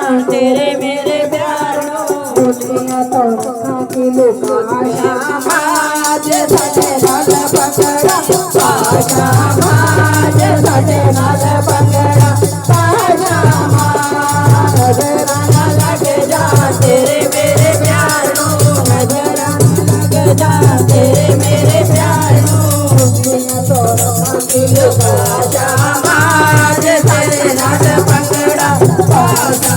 तेरे मेरे प्यारो दुनिया तो की लुका आज सटे नाल पकड़ा आशा आज सटे नाल पकड़ा आशा नजरा न लग जा तेरे मेरे प्यारो नजरा न लग जा तेरे मेरे प्यारो दुनिया तो की लुका आज सटे नाल पकड़ा आशा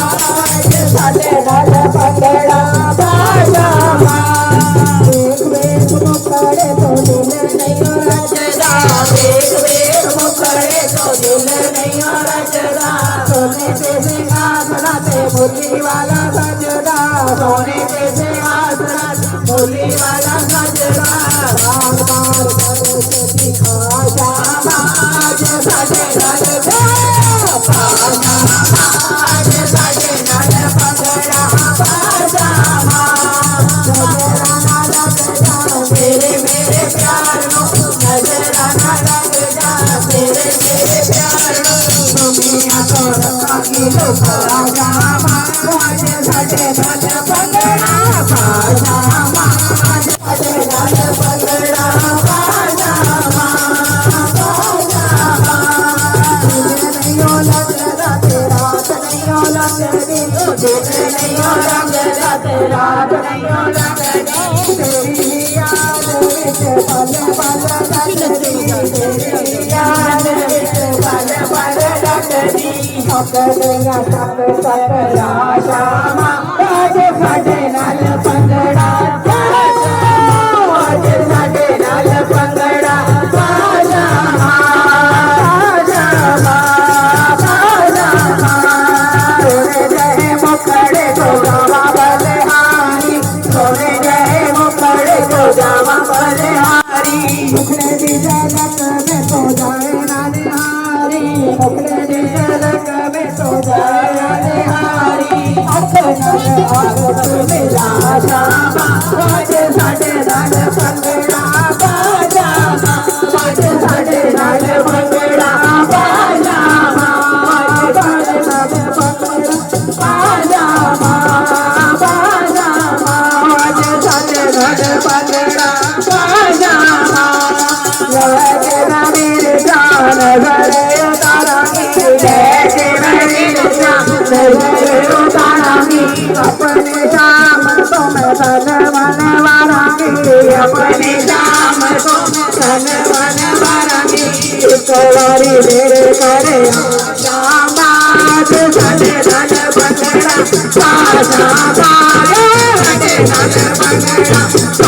आज सटे नाल पकड़ा आशा वेख मुखड़े तो दिल नहीं रचदा वेख मुखड़े तो दिल नहीं रचदा सोने पे सिंहासना पे मुरली वाला सजदा सोने पे सिंहासना मुरली वाला सजदा बार बार करे से दिखा आज सजे नल आज सजे नल पकड़ा बाजा नजरा ना लग जा तेरे मेरे प्यारो नजरा ना लग जा तेरे मेरे प्यारो दुनिया तो रखा की लुका जा आज सजे नल पकड़ा बाजा आज सजे नल पकड़ा बाजा रात नहीं तेरी याद विच पल पल कटदी तेरी याद विच पल पल कटदी सकदियां सक सकरा शामा आज साडे नाल पंगड़ा आज साडे नाल पंगड़ा मुखड़े तो जावा बलिहारी सोने गए मुखड़े तो जावा बलिहारी मुखड़े दी झलक में तो जाए नानिहारी मुखड़े दी झलक में तो जाए नानिहारी अपनल आगत मिला शामा आज साडे नाल पंगड़ा बाजा आज साडे नाल पंगड़ा बाजा आज साडे नाल पंगड़ा बाजा बाजा आज साडे नाल पंगड़ा बाजा तेरा वीर जान भरे उतारांगी तेरा वीर जान भरे उतारांगी अपने शाम को मैं तन मन वारांगी अपने शाम को मैं तन मन वारांगी एक बारी मेरे करे शामा साडे नाल पंगड़ा बाजा बाजा साडे नाल पंगड़ा